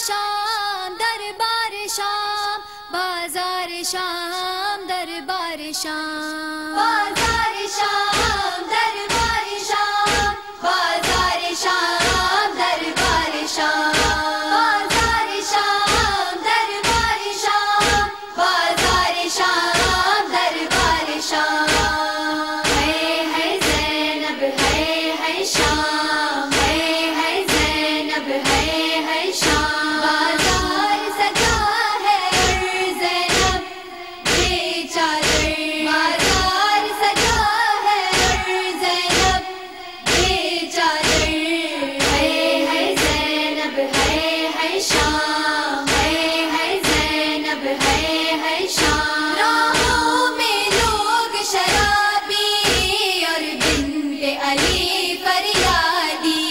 شام دربار شام، بازار شام دربار شام، بازار شام دربار شام، بازار شام دربار شام، بازار شام دربار شام، بازار شام دربار شام، ہے زینب ہے شام، ہے زینب ہے شام، بازار سجا ہے زینب بے چادر، بازار سجا ہے زینب بے چادر، ہے زینب ہے شام، ہے زینب ہے شام، راہوں میں لوگ شرابی اور بنت علی فریادی،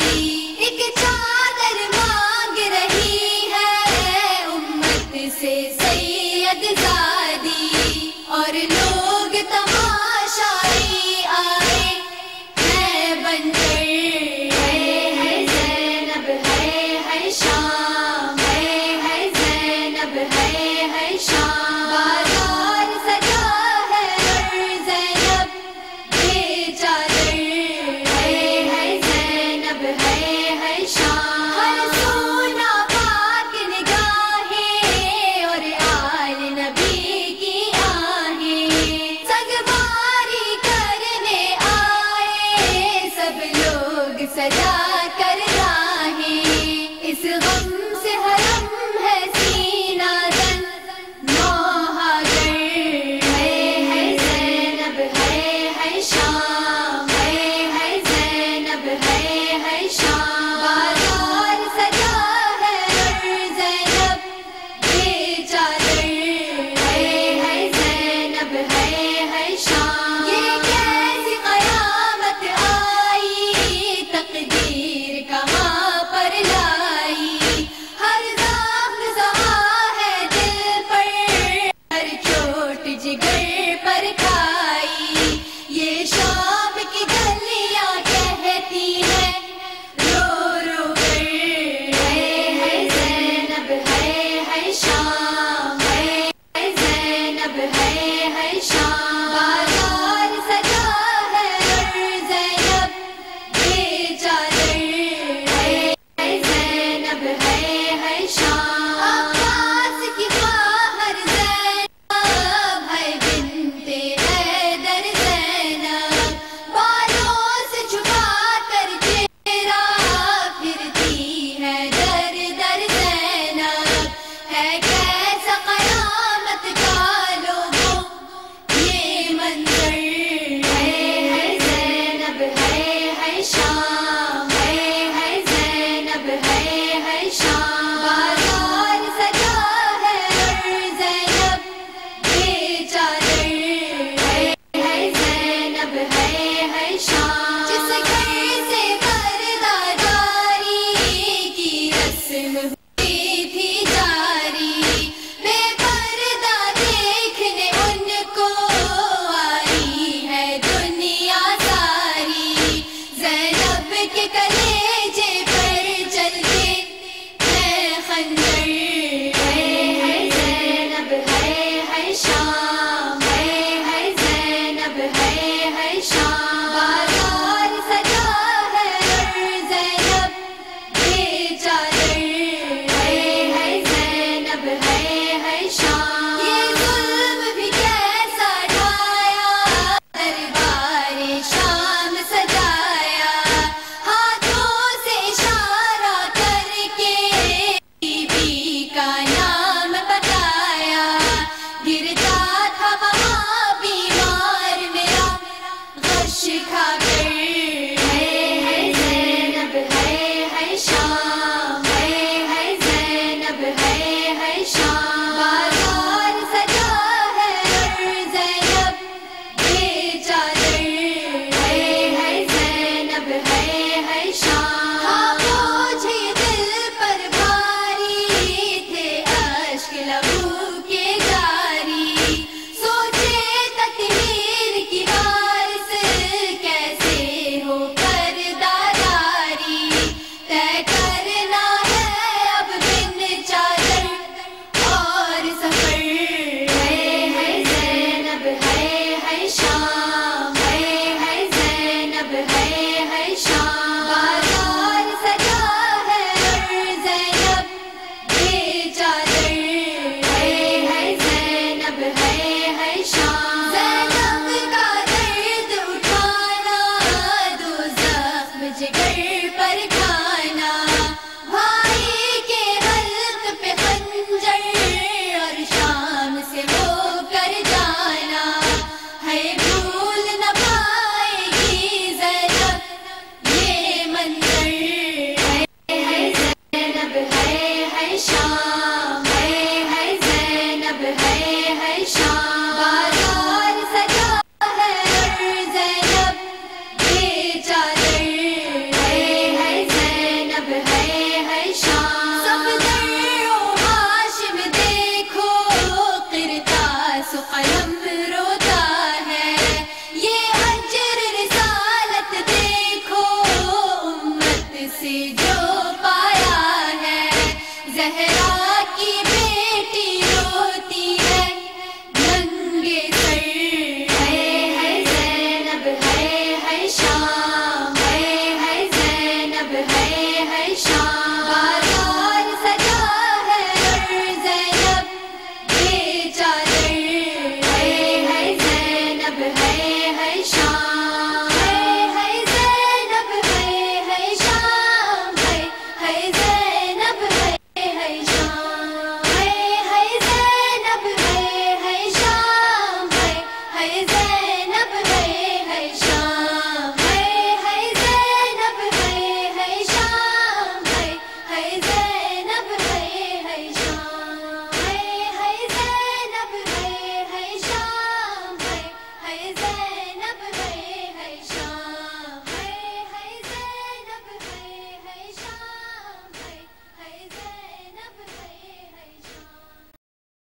ایک چادر مانگ رہی ہے امت سے سید زادی، اور لوگ تماشائی آئے ہیں بن کر، ہے زینب ہے شام، ہے زینب ہے شام، بازار سجا ہے زینب بے چادر، ہے زینب ہے شام، ہر سونا پاک نگاہیں اور آل نبی کی آہیں، سگواری کرنے آئے سب لوگ سجا کر راہیں، اس غم سے حرم ہے سینہ زن نوحاگر، ہے زینب ہے شام، ہے زینب ہے شام، بازار سجا ہے زینب بے چادر، ہے زینب ہے شام، یہ کیسی قیامت آئی تقدیر کہاں پر لائی، ہر زخم سہا ہے دل پر، ہر چوٹ جگر پر کھائی، یہ شام کی گلیاں کہتی ہیں رو رو کر، ہے زینب ہے شام، ہے زینب ہے شام، بازار سجا ہے زینب بے چادر، ہے زینب ہے شام، عباس کی خواہر زینب ہے بنت حیدر زینب، بالوں سے چھپا کر چہرہ پھرتی ہے در در زینب، ہے کیسا قیامت کا لوگوں یہ منظر، ہے زینب ہے شام، ہے زینب ہے شام، بازار سجا ہے زینب بے چادر، ہے زینب ہے شام، جس گھر سے پردہ داری کی رسم ہوئی تھی جاری، بے پردہ دیکھنے ان کو آئی ہے دنیا ساری، زینب کے کلیجے پر چلتے ہیں خنجر، ہے زینب ہے شام، ہے زینب ہے شام، بازار سجا ہے زینب بے چادر، زہرا